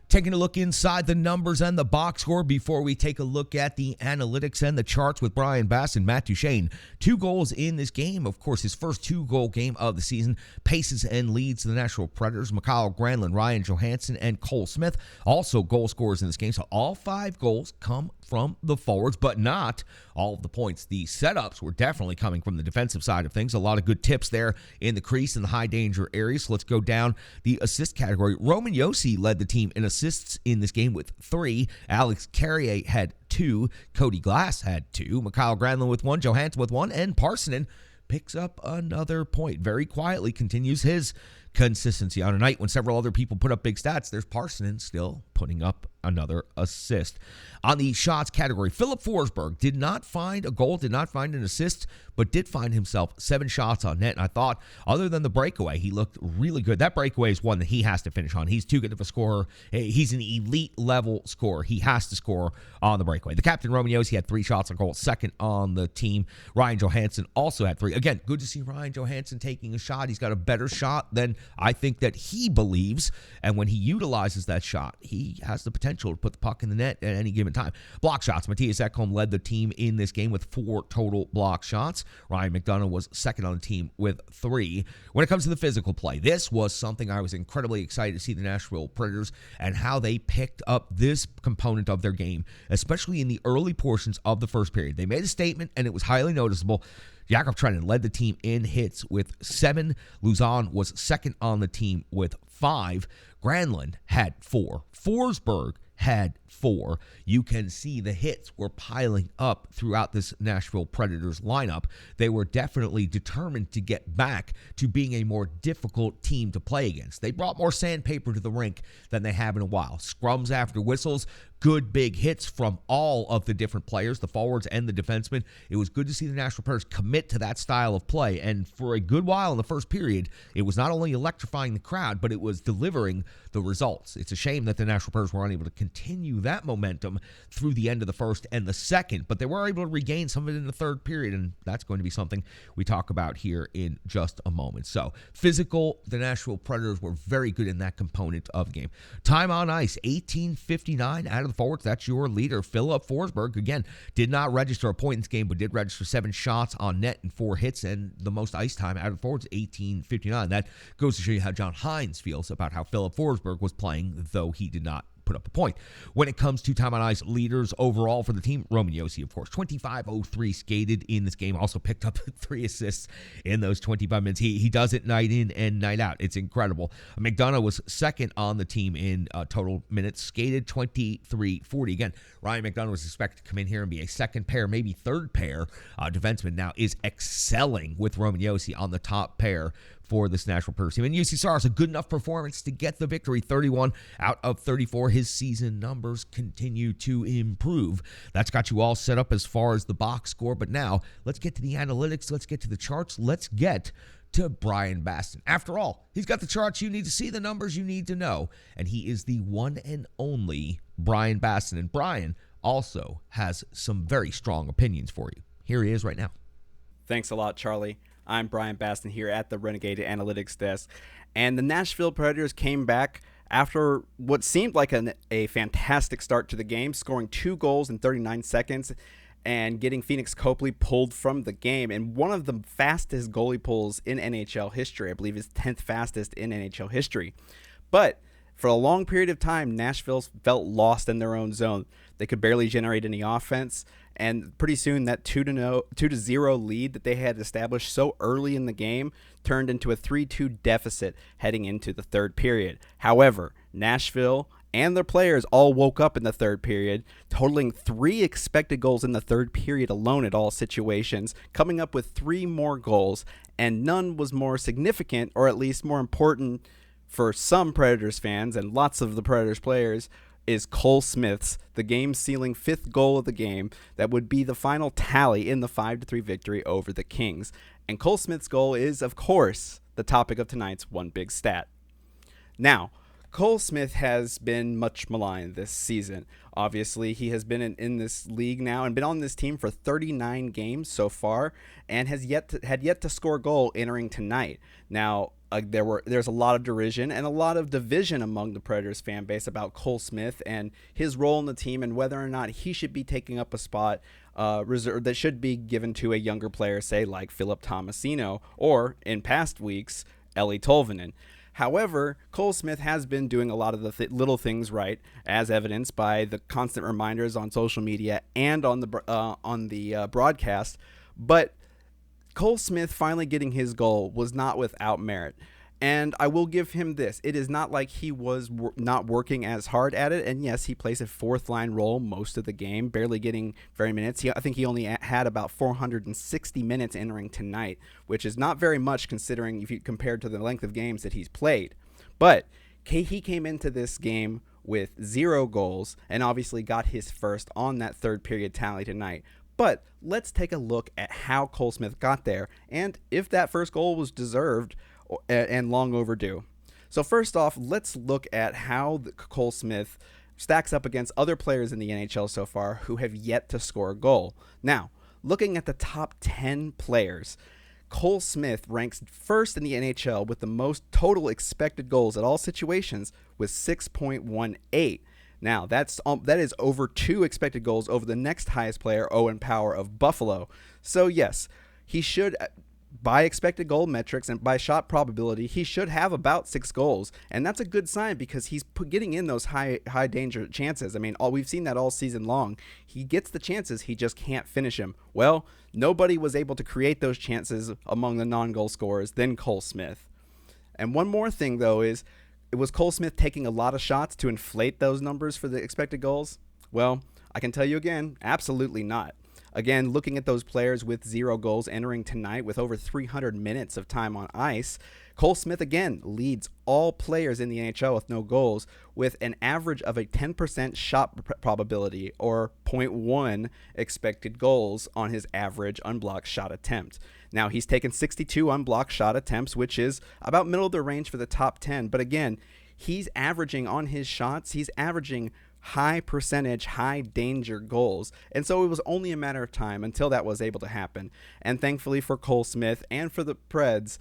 Taking a look inside the numbers and the box score before we take a look at the analytics and the charts with Brian Bass and Matt Duchesne. 2 goals in this game. Of course, his first 2-goal game of the season. Paces and leads the Nashville Predators. Mikhail Granlund, Ryan Johansson, and Cole Smith. Also goal scorers in this game. So all 5 goals come from the forwards, but not all of the points. The setups were definitely coming from the defensive side of things. A lot of good tips there in the crease and the high danger areas. So let's go down the assist category. Roman Josi led the team in assists in this game with 3. Alex Carrier had 2. Cody Glass had 2. Mikhail Granlund with 1. Johansson with 1. And Parsonen picks up another point. Very quietly continues his consistency. On a night when several other people put up big stats, there's Parsonen still putting up another assist. On the shots category, Philip Forsberg did not find a goal, did not find an assist, but did find himself 7 shots on net. And I thought, other than the breakaway, he looked really good. That breakaway is one that he has to finish on. He's too good of a scorer. He's an elite level scorer. He has to score on the breakaway. The captain, Roman Josi, had 3 shots on goal, second on the team. Ryan Johansson also had 3. Again, good to see Ryan Johansson taking a shot. He's got a better shot than I think that he believes. And when he utilizes that shot, he has the potential to put the puck in the net at any given time. Block shots. Matthias Ekholm led the team in this game with 4 total block shots. Ryan McDonough was second on the team with 3. When it comes to the physical play, this was something I was incredibly excited to see the Nashville Predators and how they picked up this component of their game, especially in the early portions of the first period. They made a statement, and it was highly noticeable. Jakob Trenin led the team in hits with 7. Luzon was second on the team with 5. Granlund had 4. Forsberg had 4. You can see the hits were piling up throughout this Nashville Predators lineup. They were definitely determined to get back to being a more difficult team to play against. They brought more sandpaper to the rink than they have in a while. Scrums after whistles, good big hits from all of the different players, the forwards and the defensemen. It was good to see the Nashville Predators commit to that style of play. And for a good while in the first period, it was not only electrifying the crowd, but it was delivering the results. It's a shame that the Nashville Predators were unable to continue that momentum through the end of the first and the second, but they were able to regain some of it in the third period, and that's going to be something we talk about here in just a moment. So, physical, the Nashville Predators were very good in that component of the game. Time on ice, 18:59 out of the forwards. That's your leader, Philip Forsberg. Again, did not register a point in this game, but did register 7 shots on net and 4 hits, and the most ice time out of the forwards, 18:59. That goes to show you how John Hines feels about how Philip Forsberg was playing, though he did not put up a point. When it comes to time on ice leaders overall for the team, Roman Josi, of course, 25:03 skated in this game, also picked up 3 assists in those 25 minutes. He does it night in and night out. It's incredible. McDonough was second on the team in total minutes, skated 23:40. Again, Ryan McDonough was expected to come in here and be a second pair, maybe third pair defenseman. Now is excelling with Roman Josi on the top pair for this Nashville Predators team. And UC Saros, a good enough performance to get the victory, 31 out of 34. His season numbers continue to improve. That's got you all set up as far as the box score. But now, let's get to the analytics. Let's get to the charts. Let's get to Brian Baston. After all, he's got the charts you need to see, the numbers you need to know. And he is the one and only Brian Baston. And Brian also has some very strong opinions for you. Here he is right now. Thanks a lot, Charlie. I'm Brian Baston here at the Renegade Analytics Desk, and the Nashville Predators came back after what seemed like a fantastic start to the game, scoring 2 goals in 39 seconds and getting Phoenix Copley pulled from the game. And one of the fastest goalie pulls in NHL history, I believe is 10th fastest in NHL history. But for a long period of time, Nashville felt lost in their own zone. They could barely generate any offense, and pretty soon that 2-0 lead that they had established so early in the game turned into a 3-2 deficit heading into the third period. However, Nashville and their players all woke up in the third period, totaling 3 expected goals in the third period alone at all situations, coming up with 3 more goals, and none was more significant, or at least more important for some Predators fans and lots of the Predators players, is Cole Smith's, the game-sealing 5th goal of the game that would be the final tally in the 5-3 victory over the Kings. And Cole Smith's goal is, of course, the topic of tonight's One Big Stat. Now, Cole Smith has been much maligned this season. Obviously, he has been in this league now and been on this team for 39 games so far, and had yet to score a goal entering tonight. Now, there's a lot of derision and a lot of division among the Predators fan base about Cole Smith and his role in the team and whether or not he should be taking up a spot reserved that should be given to a younger player, say like Philip Tomasino, or in past weeks, Eeli Tolvanen. However, Cole Smith has been doing a lot of the little things right, as evidenced by the constant reminders on social media and on the broadcast. But Cole Smith finally getting his goal was not without merit. And I will give him this. It is not like he was not working as hard at it. And yes, he plays a fourth-line role most of the game, barely getting very minutes. I think he only had about 460 minutes entering tonight, which is not very much considering if you compared to the length of games that he's played. But he came into this game with 0 goals and obviously got his first on that third period tally tonight. But let's take a look at how Cole Smith got there and if that first goal was deserved and long overdue. So first off, let's look at how Cole Smith stacks up against other players in the NHL so far who have yet to score a goal. Now, looking at the top 10 players, Cole Smith ranks first in the NHL with the most total expected goals at all situations with 6.18. Now, that is over 2 expected goals over the next highest player, Owen Power of Buffalo. So yes, he should, by expected goal metrics and by shot probability, he should have about 6 goals. And that's a good sign because he's getting in those high danger chances. I mean, we've seen that all season long. He gets the chances, he just can't finish them. Well, nobody was able to create those chances among the non-goal scorers than Cole Smith. And one more thing, though, is was Cole Smith taking a lot of shots to inflate those numbers for the expected goals? Well, I can tell you again, absolutely not. Again, looking at those players with 0 goals entering tonight with over 300 minutes of time on ice, Cole Smith again leads all players in the NHL with no goals with an average of a 10% shot probability or 0.1 expected goals on his average unblocked shot attempt. Now, he's taken 62 unblocked shot attempts, which is about middle of the range for the top 10. But again, he's averaging on his shots, he's averaging high percentage, high danger goals. And so it was only a matter of time until that was able to happen. And thankfully for Cole Smith and for the Preds,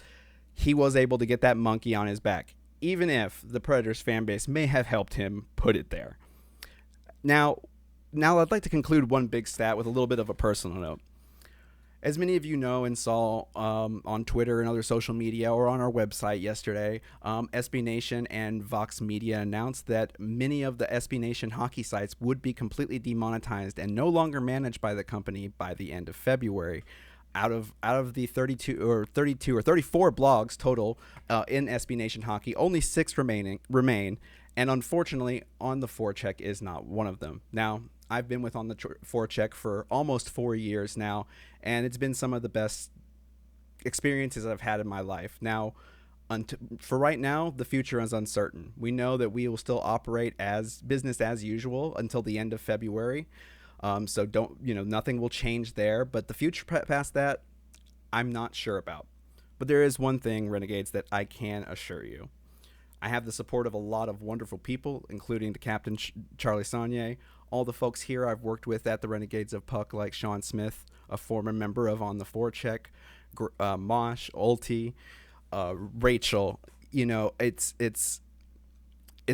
he was able to get that monkey on his back, even if the Predators fan base may have helped him put it there. Now I'd like to conclude one big stat with a little bit of a personal note. As many of you know and saw on Twitter and other social media or on our website yesterday, SB Nation and Vox Media announced that many of the SB Nation hockey sites would be completely demonetized and no longer managed by the company by the end of February. Out of the 32 or 34 blogs total in SB Nation hockey, only 6 remain, and unfortunately, On the Forecheck is not one of them. Now, I've been with On the Forecheck for almost 4 years now, and it's been some of the best experiences I've had in my life. Now, for right now, the future is uncertain. We know that we will still operate as business as usual until the end of February. So nothing will change there, but the future past that, I'm not sure about. But there is one thing, Renegades, that I can assure you. I have the support of a lot of wonderful people, including the Captain Charlie Saunier, all the folks here I've worked with at the Renegades of Puck, like Sean Smith, a former member of On the Forecheck, Mosh, Ulti, Rachel. It's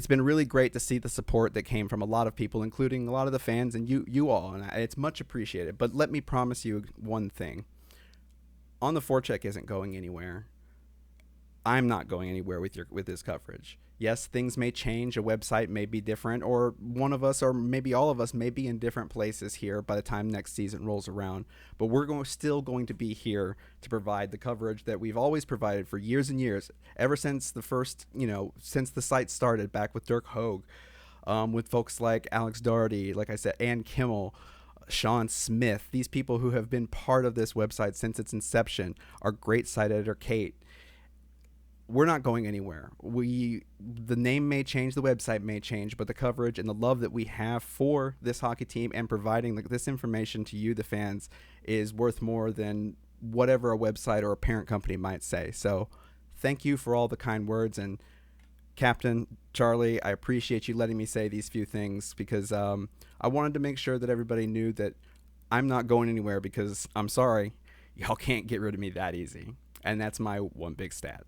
been really great to see the support that came from a lot of people, including a lot of the fans and you all, and it's much appreciated. But let me promise you one thing. On the Forecheck isn't going anywhere. I'm not going anywhere with this coverage. Yes, things may change. A website may be different, or one of us, or maybe all of us, may be in different places here by the time next season rolls around. But we're still going to be here to provide the coverage that we've always provided for years and years, ever since since the site started back with Dirk Hogue, with folks like Alex Doherty, like I said, Ann Kimmel, Sean Smith. These people who have been part of this website since its inception. Our great site editor, Kate. We're not going anywhere. The name may change, the website may change, but the coverage and the love that we have for this hockey team and providing this information to you, the fans, is worth more than whatever a website or a parent company might say. So thank you for all the kind words. And Captain Charlie, I appreciate you letting me say these few things because I wanted to make sure that everybody knew that I'm not going anywhere because I'm sorry, y'all can't get rid of me that easy. And that's my one big stat.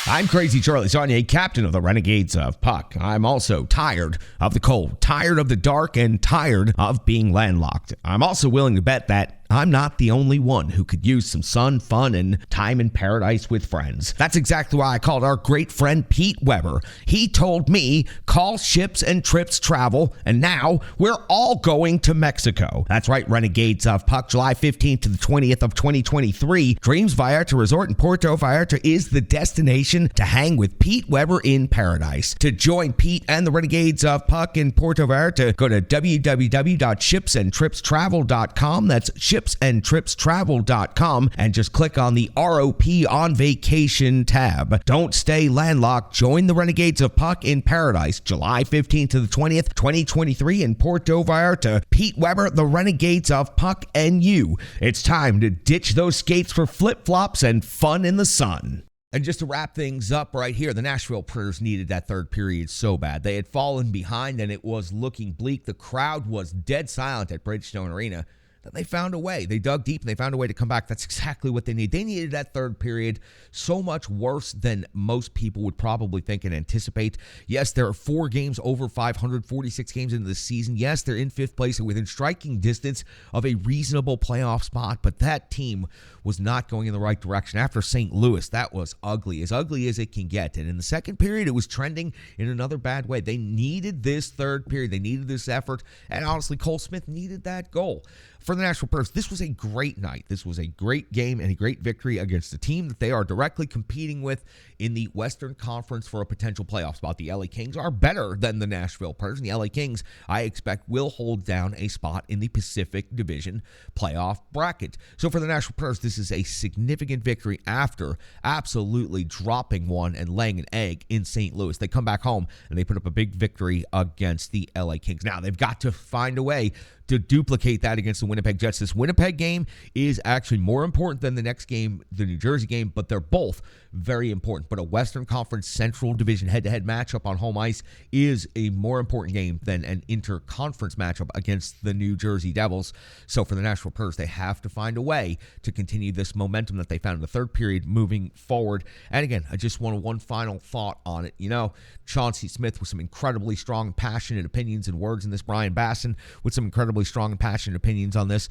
I'm Crazy Charlie Saunier, captain of the Renegades of Puck. I'm also tired of the cold, tired of the dark, and tired of being landlocked. I'm also willing to bet that I'm not the only one who could use some sun, fun, and time in paradise with friends. That's exactly why I called our great friend Pete Weber. He told me, call Ships and Trips Travel, and now we're all going to Mexico. That's right, Renegades of Puck, July 15th to the 20th of 2023. Dreams Vallarta Resort in Puerto Vallarta is the destination to hang with Pete Weber in paradise. To join Pete and the Renegades of Puck in Puerto Vallarta, go to www.shipsandtripstravel.com. That's shipsandtripstravel.com, and just click on the ROP on vacation tab. Don't stay landlocked. Join the Renegades of Puck in paradise, July 15th to the 20th, 2023 in Puerto Vallarta. Pete Weber, the Renegades of Puck, and you. It's time to ditch those skates for flip-flops and fun in the sun. And just to wrap things up right here, the Nashville Predators needed that third period so bad. They had fallen behind and it was looking bleak. The crowd was dead silent at Bridgestone Arena. Then they found a way. They dug deep and they found a way to come back. That's exactly what they need. They needed that third period so much worse than most people would probably think and anticipate. Yes, there are 4 games over 546 games into the season. Yes, they're in 5th place and within striking distance of a reasonable playoff spot, but that team was not going in the right direction. After St. Louis, that was ugly as it can get. And in the second period, it was trending in another bad way. They needed this third period. They needed this effort. And honestly, Cole Smith needed that goal. For the Nashville Predators, this was a great night. This was a great game and a great victory against a team that they are directly competing with in the Western Conference for a potential playoff spot. The LA Kings are better than the Nashville Predators, and the LA Kings, I expect, will hold down a spot in the Pacific Division playoff bracket. So for the Nashville Predators, this is a significant victory after absolutely dropping one and laying an egg in St. Louis. They come back home and they put up a big victory against the LA Kings. Now, they've got to find a way to duplicate that against the Winnipeg Jets. This Winnipeg game is actually more important than the next game, the New Jersey game, but they're both very important. But a Western Conference Central Division head-to-head matchup on home ice is a more important game than an inter-conference matchup against the New Jersey Devils. So for the Nashville Predators, they have to find a way to continue this momentum that they found in the third period moving forward. And again, I just want one final thought on it. You know, Chauncey Smith with some incredibly strong, passionate opinions and words in this. Brian Basson with some incredibly strong and passionate opinions on this.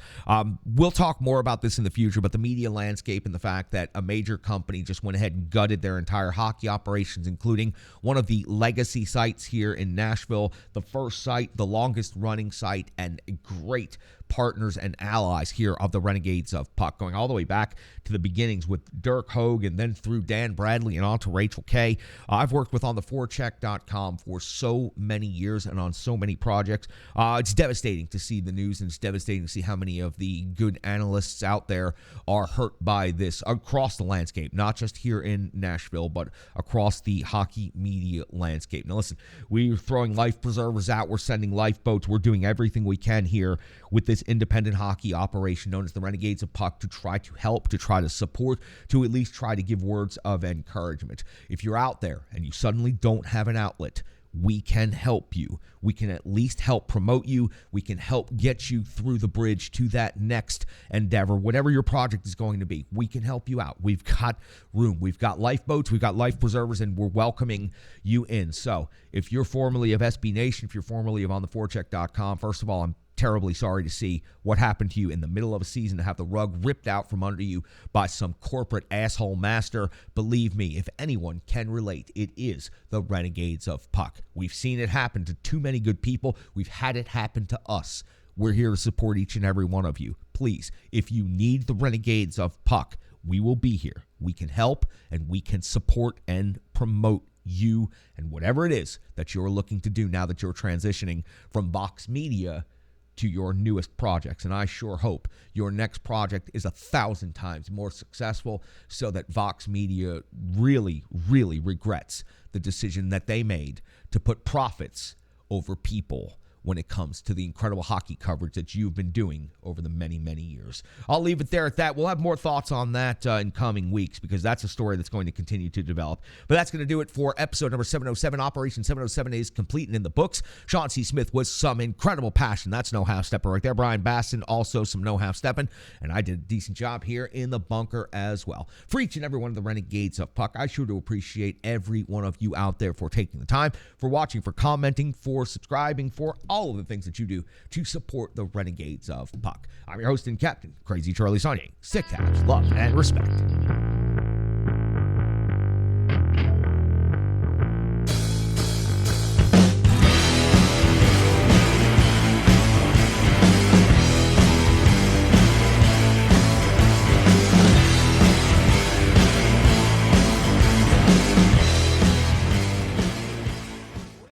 We'll talk more about this in the future, but the media landscape and the fact that a major company just went ahead and gutted their entire hockey operations, including one of the legacy sites here in Nashville, the first site, the longest running site, and great partners and allies here of the Renegades of Puck, going all the way back to the beginnings with Dirk Hogue and then through Dan Bradley and on to Rachel Kay. I've worked with ontheforecheck.com for so many years and on so many projects. It's devastating to see the news, and it's devastating to see how many of the good analysts out there are hurt by this across the landscape, not just here in Nashville, but across the hockey media landscape. Now listen, we're throwing life preservers out, we're sending lifeboats, we're doing everything we can here with this independent hockey operation known as the Renegades of Puck to try to help, to try to support, to at least try to give words of encouragement. If you're out there and you suddenly don't have an outlet, we can help you. We can at least help promote you. We can help get you through the bridge to that next endeavor, whatever your project is going to be. We can help you out. We've got room. We've got lifeboats. We've got life preservers, and we're welcoming you in. So if you're formerly of SB Nation, if you're formerly of ontheforecheck.com, first of all, I'm terribly sorry to see what happened to you in the middle of a season, to have the rug ripped out from under you by some corporate asshole master. Believe me, if anyone can relate, it is the Renegades of Puck. We've seen it happen to too many good people. We've had it happen to us. We're here to support each and every one of you. Please, if you need the Renegades of Puck, we will be here. We can help and we can support and promote you and whatever it is that you're looking to do now that you're transitioning from Vox Media to your newest projects. And I sure hope your next project is 1,000 times more successful, so that Vox Media really, really regrets the decision that they made to put profits over people when it comes to the incredible hockey coverage that you've been doing over the many, many years. I'll leave it there at that. We'll have more thoughts on that in coming weeks, because that's a story that's going to continue to develop. But that's going to do it for episode number 707. Operation 707 is complete and in the books. Sean C. Smith was some incredible passion. That's no half-stepper right there. Brian Basson, also some no half-stepping. And I did a decent job here in the bunker as well. For each and every one of the Renegades of Puck, I sure do appreciate every one of you out there for taking the time, for watching, for commenting, for subscribing, for all all of the things that you do to support the Renegades of Puck. I'm your host and captain, Crazy Charlie Saunier. Sick Tabs, love, and respect.